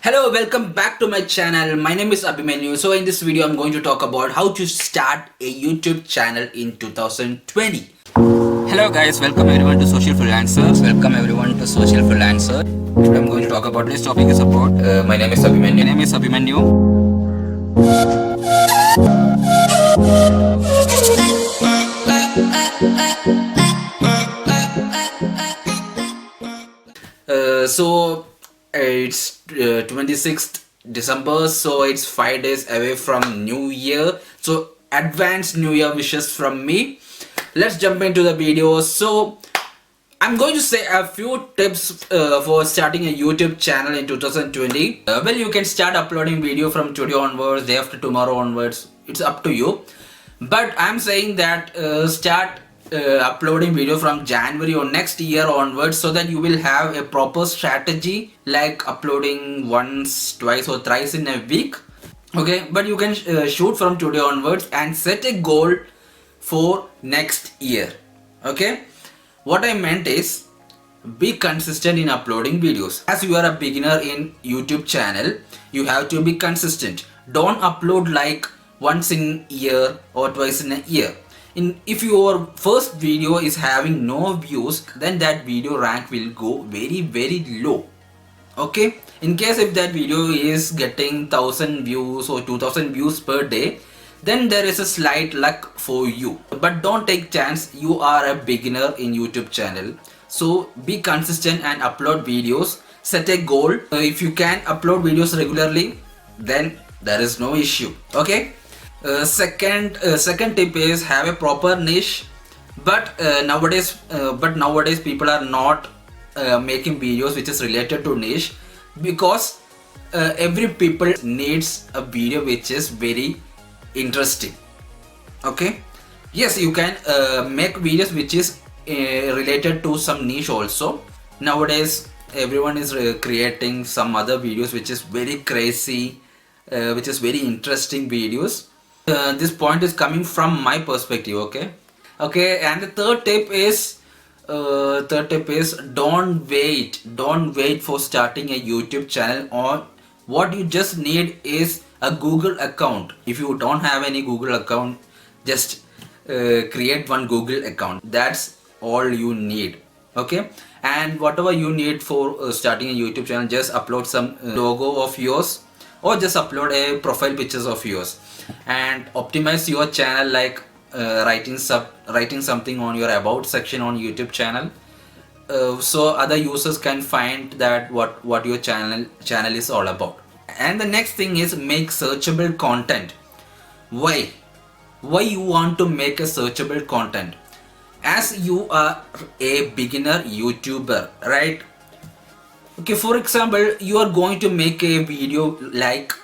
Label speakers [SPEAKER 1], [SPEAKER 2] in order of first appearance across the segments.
[SPEAKER 1] Hello, welcome back to my channel. My name is Abhimanue. So in this video, I'm going to talk about how to start a YouTube channel in 2020. Hello guys, welcome everyone to Social Freelancers. Welcome everyone to Social Freelancer. Today I'm going to talk about this topic is about my name is Abhimanue. My name is Abhimanue. It's 26th December, so it's 5 days away from New Year. So advanced New Year wishes from me. Let's jump into the video. So I'm going to say a few tips for starting a YouTube channel in 2020. Well, you can start uploading video from today onwards, day after tomorrow onwards. It's up to you. But I'm saying that start uploading video from January or next year onwards, so that you will have a proper strategy, like uploading once, twice or thrice in a week. Okay, but you can shoot from today onwards and set a goal for next year. Okay, what I meant is be consistent in uploading videos. As you are a beginner in YouTube channel, you have to be consistent. Don't upload like once in a year or twice in a year. If your first video is having no views, then that video rank will go very low. Okay, in case if that video is getting 1000 views or 2000 views per day, then there is a slight luck for you. But don't take chance. You are a beginner in YouTube channel, so be consistent and upload videos. Set a goal. If you can upload videos regularly, then there is no issue. Okay. Second tip is have a proper niche. But nowadays people are not making videos which is related to niche, because every people needs a video which is very interesting. Okay, yes, you can make videos which is related to some niche also. Nowadays everyone is creating some other videos which is very crazy, which is very interesting videos. This point is coming from my perspective. Okay, and the third tip is don't wait for starting a YouTube channel. Or what you just need is a Google account. If you don't have any Google account, just create one Google account. That's all you need. Okay, and whatever you need for starting a YouTube channel, just upload some logo of yours, or just upload a profile pictures of yours, and optimize your channel, like writing something on your about section on YouTube channel, so other users can find that what your channel is all about. And the next thing is make searchable content. Why you want to make a searchable content? As you are a beginner YouTuber, right? Okay, for example, you are going to make a video like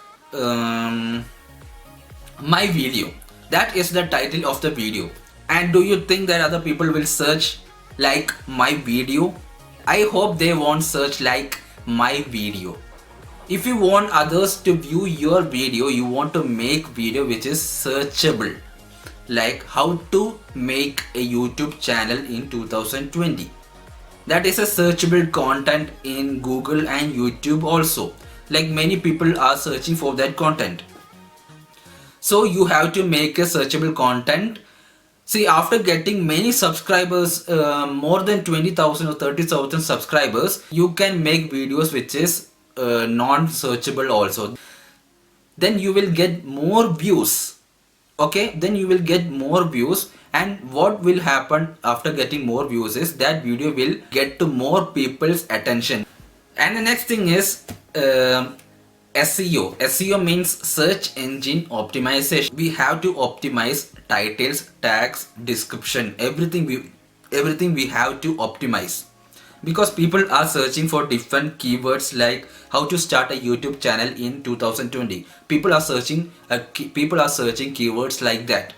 [SPEAKER 1] my video. That is the title of the video. And do you think that other people will search like my video? I hope they won't search like my video. If you want others to view your video, you want to make video which is searchable, like how to make a YouTube channel in 2020. That is a searchable content in Google and YouTube also. Like many people are searching for that content. So you have to make a searchable content. See, after getting many subscribers, more than 20,000 or 30,000 subscribers, you can make videos which is non-searchable also. Then you will get more views. Okay, then you will get more views. And what will happen after getting more views is that video will get to more people's attention. And the next thing is SEO. SEO means search engine optimization. We have to optimize titles, tags, description, everything we have to optimize, because people are searching for different keywords, like how to start a YouTube channel in 2020. People are searching keywords like that.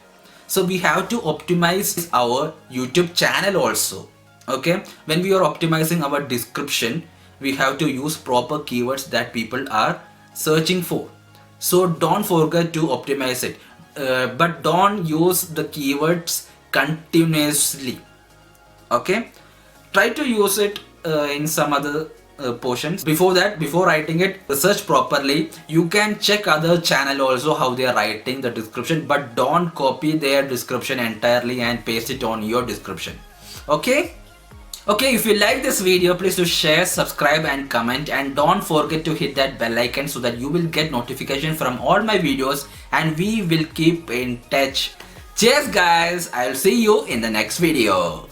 [SPEAKER 1] So we have to optimize our YouTube channel also. Okay, when we are optimizing our description, we have to use proper keywords that people are searching for. So don't forget to optimize it, but don't use the keywords continuously. Okay, try to use it in some other portions. Before that, before writing it, research properly. You can check other channel also how they are writing the description, but don't copy their description entirely and paste it on your description. Okay. Okay, if you like this video, please do share, subscribe and comment, and don't forget to hit that bell icon so that you will get notification from all my videos and we will keep in touch. Cheers guys, I'll see you in the next video.